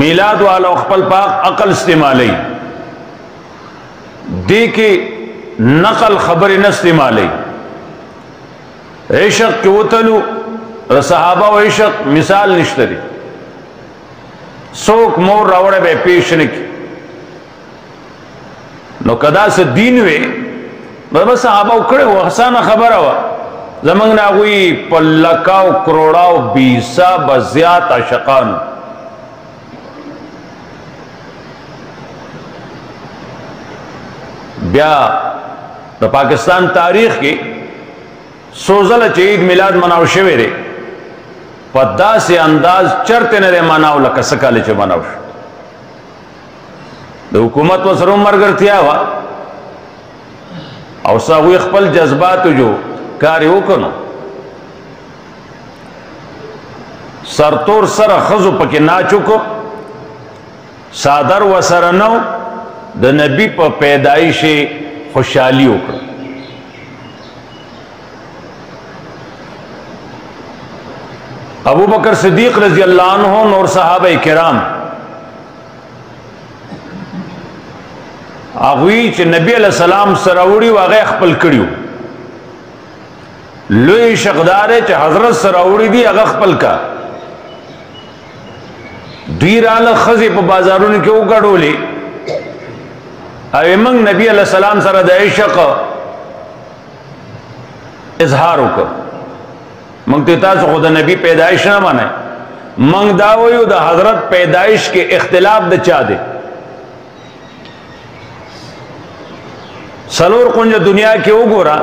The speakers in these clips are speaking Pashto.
میلاد والا خپل پاک عقل استعمالی دی کې نقل خبر نه استعمالی عشق کې وتلو صحابه او عشق مثال نشته دي څوک مور راوړه به پیش نه کی نو کدا س دین وې بس صحابه کړه وحسانه خبره وا زمنګ ناوی په لکاو کروڑاو بیسا بزیات عاشقان بیا د پاکستان تاریخ کې سوزل چې عید میلاد مناو شوی دی په داسې انداز چرته نه مناو لکه سکاله چې مناو شو د حکومت وسره مرګرتیا وا او ساوی خپل جذبات جو کار وکړو سرتور سره خزو پکې ناچو کو صادر وسره نو د نبی په پیدایش خوشحالی وکړه ابو بکر صدیق رضی اللہ عنہ نور صحابہ کرام اغوی چې نبی علیہ السلام سراوڑی واغی خپل کړیو لوی شقدار چې حضرت سراوڑی دی اغا خپل کا دیر آل خزی پا بازارون کیوں گڑولی اوی منگ نبی علیہ السلام سره د عشق اظهار وکړ منگ تاسو خود نبی پیدائش نہ مانے منگ داویو دا حضرت پیدائش کے اختلاف دا چا دے سلور کنج دنیا کے اگورا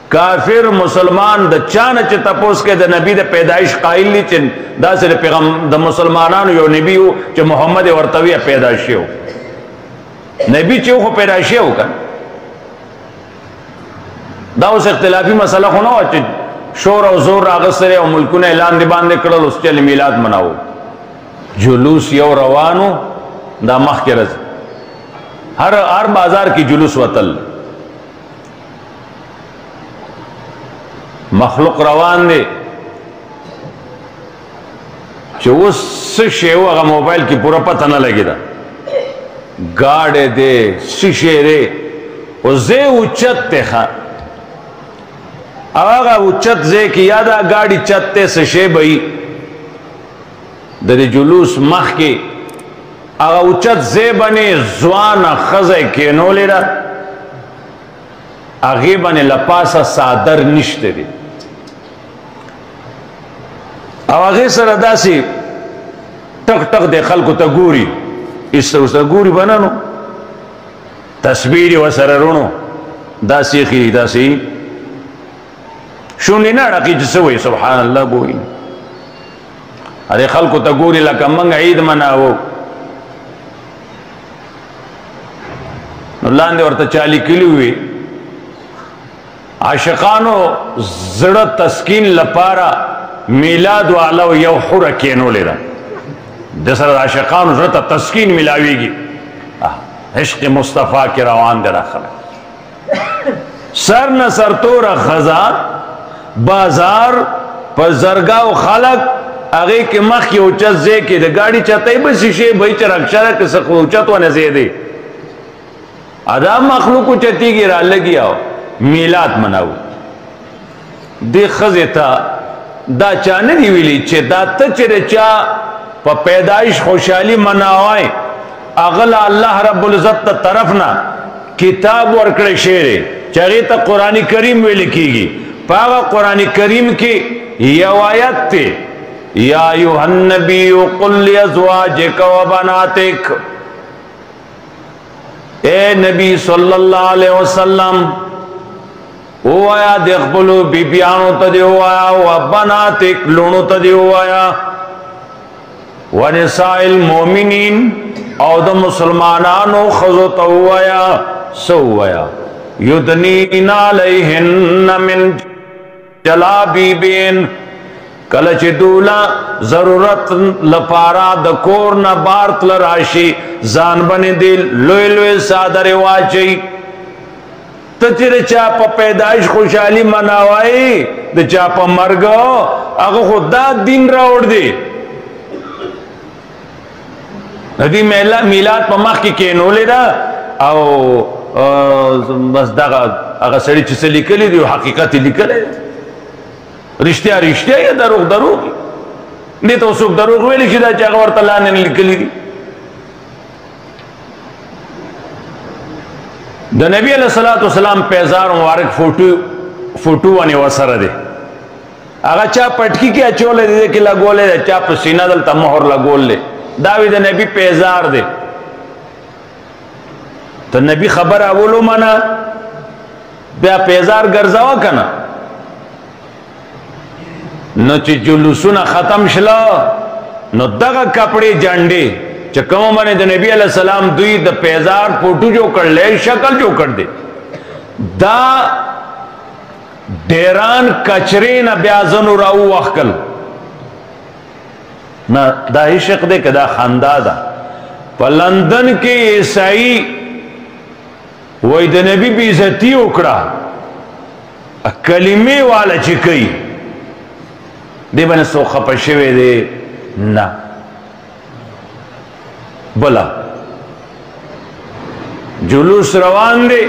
کافر مسلمان دا چانا چا تپوس کے دا نبی دا پیدائش قائل لی چن دا سر پیغم دا مسلمانانو یو نبی ہو چا محمد ورطویہ پیدائشی ہو نبی چیو خو پیدائشی ہو کن دا اس اختلافی مسئلہ خو نو چا شور او زور راغسره او ملکونه اعلان دی باندې کړل اوس چل میلاد مناو جلوس یو روانو دا مخ کې راځي هر بازار کې جلوس وتل مخلوق روان دی چې اوس څه شی هغه موبایل کې پوره پته نه لګی دا گاډه دی شیشه دی او زه اوچت ته آغا اوچت زے کی یادا گاڑی چتے سشے بئی در جلوس مخ کی آغا اوچت زے بنے زوان خزے کینو لیرا آغی بنے لپاسا سادر نشتے دی آغی سر ادا سی ٹک ٹک دے خلکو تا گوری اس طرح تا گوری بنانو تصویری و سر رونو دا سی خیری دا سی شونی نه راکی چې سوی سبحان الله بوئی اره خلکو ته ګوري لکه منګ عید مناو نو لاندې ورته چالي کلی وي عاشقانو زړه تسکین لپاره میلاد والو یو حره کینو لیدا د سره عاشقانو زړه ته تسکین ملاويږي عشق مصطفی کې روان دي راخله سر نه سر تور خزا بازار پر زرگاو خلق اگه که مخی اوچت زی که ده گاڑی چتای بسی شی بای چرکشره که سخ اوچت و نزیده ادا مخلوق اوچتی گی را لگی آو میلاد مناو دی خزی تا دا چا ندی ویلی چه دا تا چره چا پا پیدایش خوشحالی مناوائی اغلا اللہ رب العزت تا طرفنا کتاب ورکڑ شیره چاگی تا قرآن کریم ویلی کی گی پاگا قرآن کریم کی یہ آیت تے یا ایوہ النبی قل لازواجک و بناتک اے نبی صلی اللہ علیہ وسلم او آیا دیکھبلو بی بیانو تا دیو آیا و بناتک لونو تا دیو آیا و نساء المومنین او دا مسلمانانو خضو تا آیا سو آیا یدنین علیہن من جلابیبین کلچ دولا ضرورت لپارا د کور نہ بارت لراشی زان بنی دل لوی لوی سادر واچی تچر چاپا پیدائش خوشحالی مناوائی د چاپا مرگو اگه خدا دین راوڑ دی ندی میلاد په مخ کې کېنولې ده او بس دغه هغه سړي چې څه لیکلي دي حقیقت یې لیکلی رښتیا رښتیا یا دروغ دروغ دې ته څوک دروغ ویلی چې دا چې هغه ورته لاندې لیکلي دي د نبی علیه الصلاۃ والسلام پیزار مبارک فوټو باندې ورسره دی هغه چا پټکی کې اچولی دی کې لګولی دی چا په سینه دلته مهر لګولی دا وی د نبی پیزار دی ته نبی خبر اولو منه بیا پیزار ګرځوه که نه نو چې جلوسونه ختم شله نو دغه کپړې جنډې چې کوم باندې د نبی علیہ السلام دوی د پیزار فوټو جو کړلې شکل جو کړ دې دا ډیران کچرې نه بیا ځنو راو وخکل نه دا عشق دې کدا خندا ده په لندن کې عیسائی وای د نبی بی عزتی وکړه کلمې والا چې کوي دې باندې سو خپه شوی دی نه بلا جلوس روان دی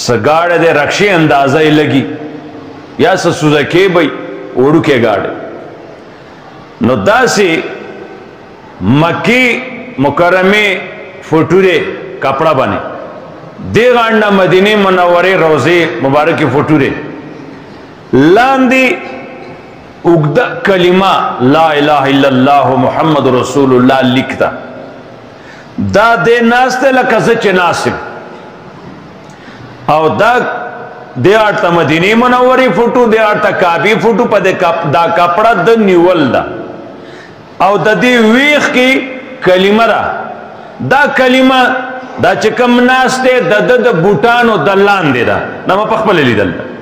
سگاڑ دے رکشی اندازہ لگی یا سوزکے بھئی اوڑو کے گاڑے نو دا سی مکی مکرمی فوٹورے کپڑا بنے دے گانڈا مدینی منورے روزے مبارک فوٹورے لاندی اگدہ کلمہ لا الہ الا اللہ محمد رسول اللہ لکھتا دا دے ناستے لکھا چے ناسم او دا دے آرتا مدینی منوری فوٹو دے آرتا کعبی فوٹو پا دا کپڑا دا نیول دا او دا دی ویخ کی کلمہ را دا کلمہ دا چکم ناستے دا دا بوٹانو دلان دے دا نما پخپل لی دل دا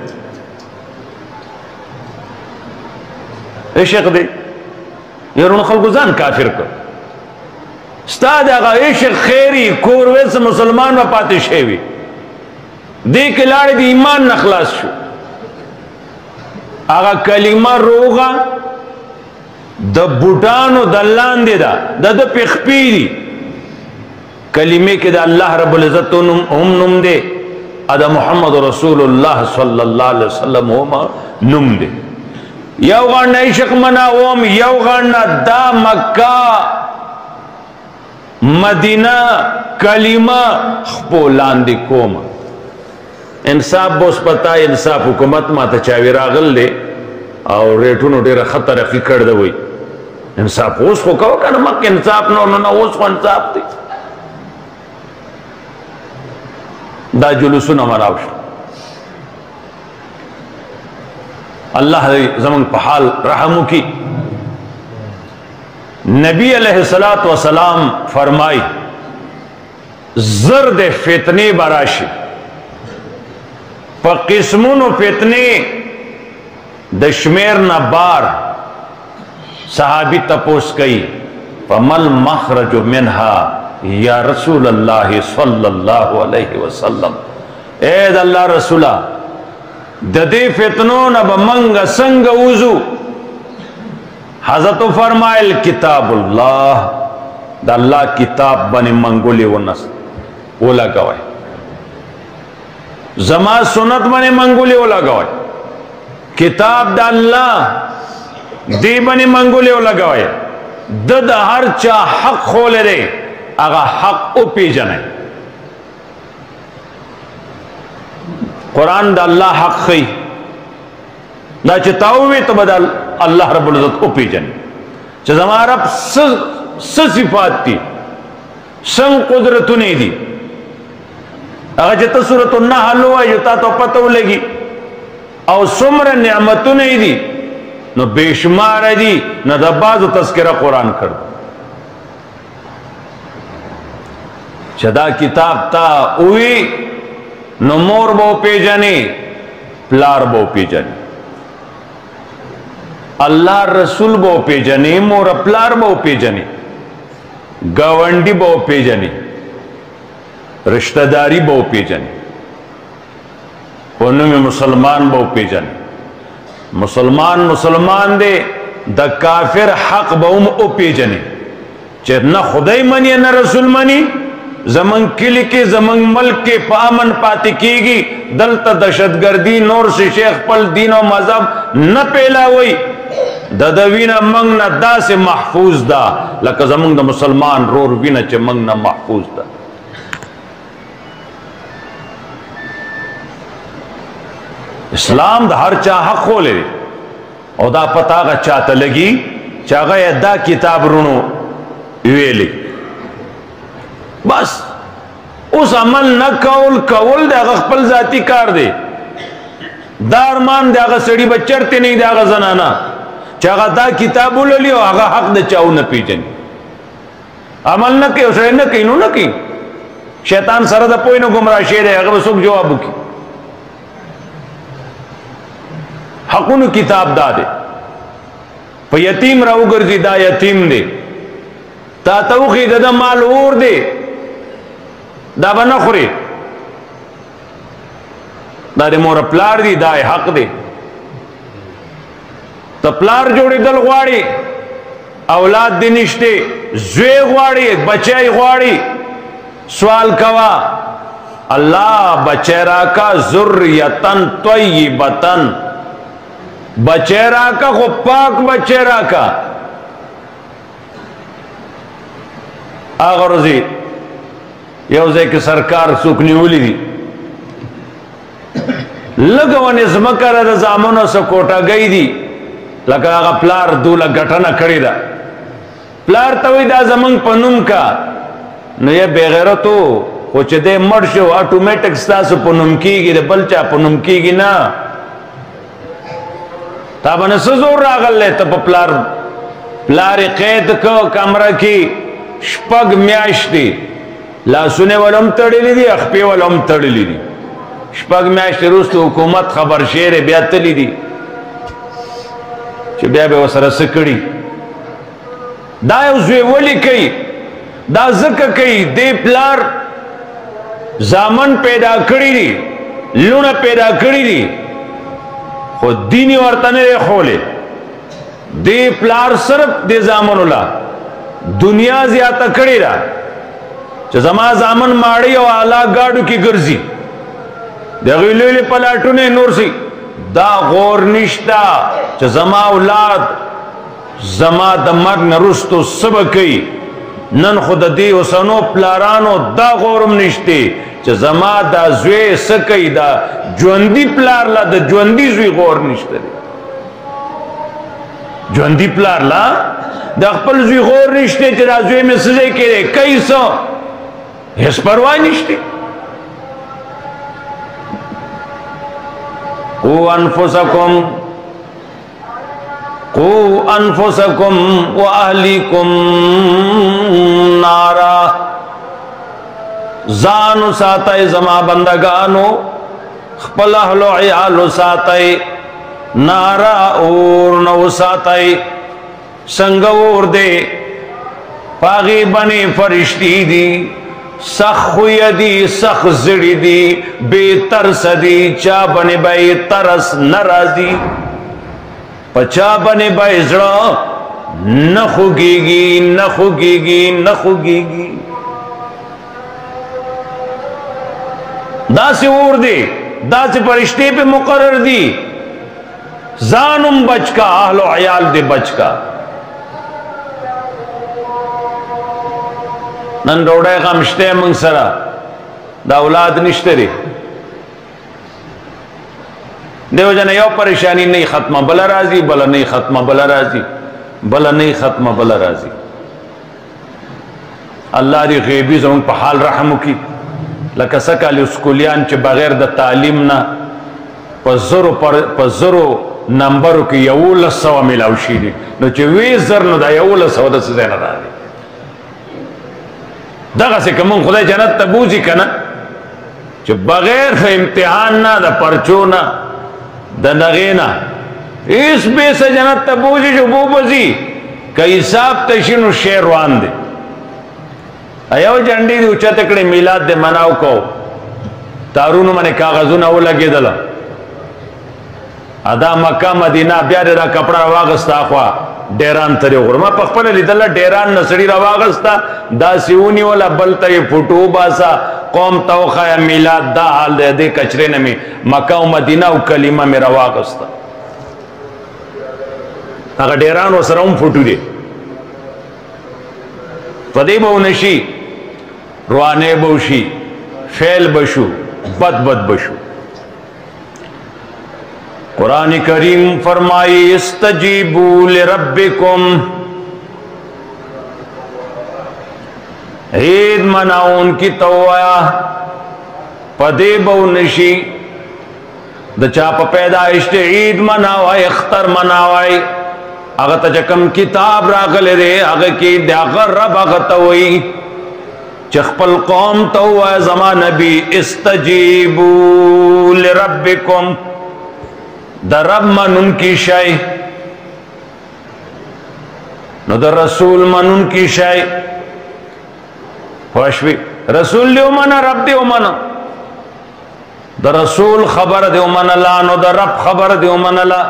عشق دے یارون خلقو زان کافر کر استاد آغا عشق خیری کورویس مسلمان و پاتی شیوی دے کلاڑی دی ایمان نخلاص شو آغا کلمہ روغا دا بوٹانو دلان دے دا دا پخپی دی کلمے کے دا اللہ رب العزت ہم نم دے ادا محمد رسول اللہ صلی اللہ علیہ وسلم ہم نم دے یو غانا عشق مناوم یو غانا دا مکہ مدینہ کلمہ خپولان دی کوم انصاف بوس پتا انصاف حکومت ما تا چاوی راغل دے او ریٹونو دیر خطر رقی کرده وی انصاف اوس خو کوا کانا مک انصاف نو اوس خو انصاف دی دا جلوسو نمراو شو اللہ زمان پہ حال رحمو کی نبی علیہ السلام فرمائی زرد فتنے براشی پا قسمون فتنے دشمیر نبار صحابی تپوس کئی فمل مخرج منہا یا رسول اللہ صلی اللہ علیہ وسلم اید اللہ رسولہ ددی فتنون اب منگ سنگ اوزو حضرت فرمائل کتاب اللہ دا اللہ کتاب بنی منگولی ونس اولا گوائے زما سنت بنی منگولی اولا گوائے کتاب دا اللہ دی بنی منگولی اولا گوائے دد ہر چا حق خولے دے اگا حق او پی جنے قرآن دا اللہ حق خی دا چتاوی تو بدا اللہ رب العزت کو پیجن چا زمان رب صفات تی سن قدرتو نہیں دی اگر چتا سورت النحل ہوا جو تا تو پتو لگی او سمر نعمتو نہیں دی نو بیشمار دی نو دا بعض تذکرہ قرآن کر چدا کتاب تا اوی نو مور بو پیجنی پلار بو پیجنی اللہ رسول بو پیجنی مور پلار بو پیجنی گاونڈی بو پیجنی رشتہ داری بو پیجنی انہوں میں مسلمان بو پیجنی مسلمان دے دا کافر حق بوم او پیجنی چې نه خدای منی نه رسول منی زمن کلی کې زمن ملک کې پامن پاتې کیږي دلته دهشتګردي نور سے شیخ پل دین او مذهب نه پیلاوي د وینه منګ نه داسې محفوظ ده لکه زمونږ د مسلمان رور وینه چې منګ نه محفوظ ده اسلام د هر چا حق خولې او دا پتا غا چاته لګي چې هغه دا کتاب رونو ویلي بس اوس عمل نه کول د هغه خپل ذاتی کار دی دا ارمان د هغه سړي بچرته نه د هغه زنانا چې هغه دا کتاب ولولي او هغه حق د چاو نه پیژني عمل نه کوي اوس نه کوي نو نه کوي شیطان سره د پوینو گمراه شه دی هغه څوک جواب وکي حقونو کتاب داده په یتیم راو ګرځي دا یتیم دی تا توخی د مال اور دی دا بنا خوري دا د مور پلار دی دا حق دی ته پلار جوړې دل غواړي اولاد دی نشته زوی غواړي بچای غواړي سوال کوا الله بچرا کا ذریتن طیبتن بچیرا کا خو پاک بچیرا کا آغا رضی یوزے کہ سرکار سکنیولی دی لگوان ازمکر دا زامنو سا کوٹا گئی دی لکه آغا پلار دولا گٹنا کری دا پلار تاوی دا زمان پنوم کا نو یہ بغیرتو خوچ دے مرشو آٹومیٹک ستاسو پنوم کی گی دے بلچا پنوم کی گی نا تا بنا سزور راغل لے تا پلار قید کو کمرہ کی شپگ میاش دی لاسونے والم تڑی دی اخپی والم تڑی دی شپگ میاش دی روز تو حکومت خبر شیر بیاتلی دی چی بیا بے وسر سکڑی دا یوزوی ولی کئی دا زکا کئی دی پلار زامن پیدا کری دی لون پیدا کری دی خود دینی ورطنے دے خولے دے پلار صرف دے زامن اللہ دنیا زیادہ کڑی را چا زمان زامن ماڑی و آلا گاڑو کی گرزی دے غیلیلی پلاٹونے نور سی دا غور نشتا چا زمان اولاد زمان دا مرگ نرستو سبکی نن خود دی وسنو پلارانو دا غورم نشتے چا زما دا زوی سکی دا جوندی پلار لا دا جوندی زوی غور نشتے جوندی پلار لا دا خپل زوی غور نشتے چا دا زوی میں سزے کرے کئی سو اس پروائی نشتے قو انفسکم و اہلیکم نارا زانو ساتای زما بندگانو خپل اهلو عیالو ساتای نارا اور نو ساتای سنگ اور دے پاغی بنی فرشتی دی سخ خوی دی سخ زڑی دی بے ترس دی چا بنی بے ترس نرازی پچا بنے بائی زڑا نخوگی گی نخوگی گی نخوگی گی دا سے اور دے دا سے فرشتے پہ مقرر دی زانم بچ کا اہل و عیال دے بچ کا نن روڑے غمشتے منگ سرا دا اولاد نشتے دی دیو جن یو پریشانی نہیں ختمہ بلا راضی بلا نہیں ختمہ بلا راضی بلا نہیں ختمہ بلا راضی اللہ دی غیبی زمان پا حال رحمو کی لکه سکالی اسکولیان چه بغیر د تعلیم نا پا زرو نمبرو کی یول سوا ملاوشی دی نو چه وی زر نو دا یول سوا دا سزین را دی دغه سے کمون خدای جنت تبوزی کنا چه بغیر امتحان نا دا پرچو نا دا نغینا اس بے سے جنت تبوزی جو بو بزی که حساب تشینو شیروان دی ایو جنڈی دی اچھا تکڑی میلاد دے مناو کو تارونو منی کاغذون او لگی دلا ادا مکه مدینه بیا دا کپڑا واغستا خوا ډیران ترې وګورم ما په خپل لیدل ډیران نسړي را واغستا دا سیونی ولا بلته فوټو باسا قوم توخه میلاد دا حال دې کچرې نه می مکه او مدینه او کلمه می را واغستا هغه ډیران وسره هم فوټو دي پدې به ونشي روانه بوشي فعل بشو بد بشو قرآن کریم فرمائی استجیبوا لربکم عید مناؤن کی توایا پدے بو نشی دا چاپ پیدائش تے عید مناوائی اختر مناوائی اگر تجکم کتاب راغلے دے اگر کی دیاغر رب اغتوئی چخپل قوم توایا زمان نبی استجیبوا لربکم دا رب منن کی شای نو دا رسول منن کی شای خوشوی رسول دیو منا رب دیو منا دا رسول خبر دیو منا لا نو دا رب خبر دیو منا لا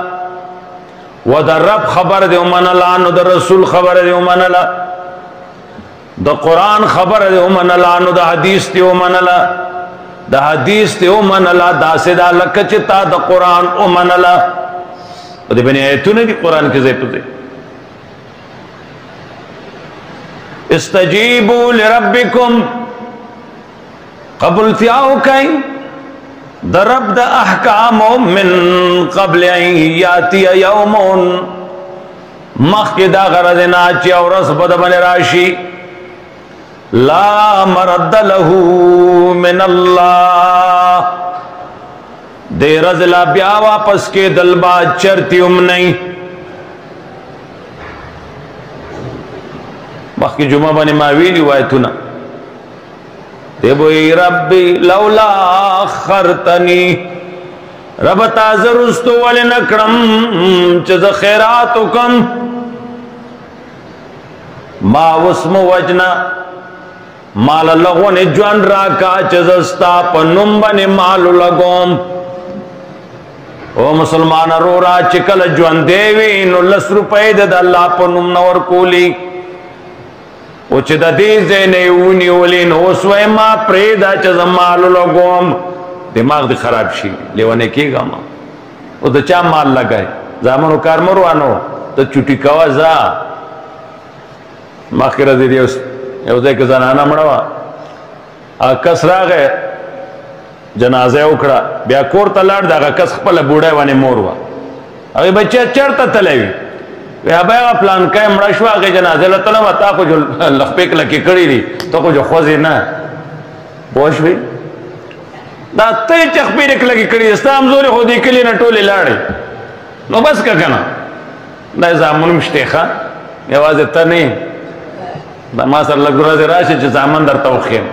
و دا رب خبر دیو منا لا نو دا رسول خبر دیو منا لا دا قرآن خبر دیو منا لا نو دا حدیث دیو منا لا دا حدیث تے او من اللہ دا سے دا لکچتا دا قرآن او من اللہ دے بنی آیتو نے دی قرآن کے زیب دے استجیبوا لربکم قبل تیاو کئی دا رب دا احکام من قبل این یاتی یومون مخ کی دا غردنا چی اور رسب دا بنی راشی لا مرد له من اللہ دے رضلا بیا واپس کے دلبا چرتی نہیں باقی جمعہ بنی ماویلی وائتونا دے بوئی ربی لولا خرطنی رب تازر استو والی نکرم چیز خیراتو کم ما وسم وجنا مال لغون جوان راکا چزستا پنم بن مال لگوم او مسلمان رو را چکل جوان دیوی نو 10 روپے دا اللہ پنم نور کولی او چه دا دیزے نیونی ولی نو سوئی ما پریدا چز مال لگوم دماغ دی خراب شی لیوانے کی گا ما او دا چا مال لگائے زامنو کار مروانو دا چوٹی کوا زا مخیر دیوست یو ځای کې زنانه مړه وه کس راغی جنازه یې وکړه بیا کور ته لاړ د هغه کس خپله بوډۍ ونې مور وه هغې بچی چېرته تلی وي وی ابی هغه پلانکی مړه شوه هغې جنازې له تلم تا خو جو لخپې کلکې کړي دي ته خو جو خوځې نه پوه شوې دا ته یې چې خپې کلکې کړي دي ستا همزولې خو دې کلي نه ټولې لاړې نو بس که که نه دا یې زامن مشتې ښه یوازې ته نه دا ما سره لږ ورځې راشي چې زامن درته وښیم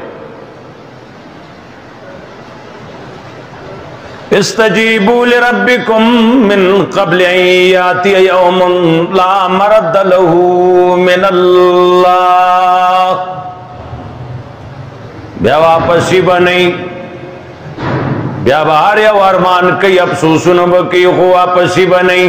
استجیبوا لربکم من قبل ان یاتی یوم لا مرد له من اللہ بیا واپسی بنئی بیا بہار یا ورمان کئی افسوسن بکی خو واپسی بنئی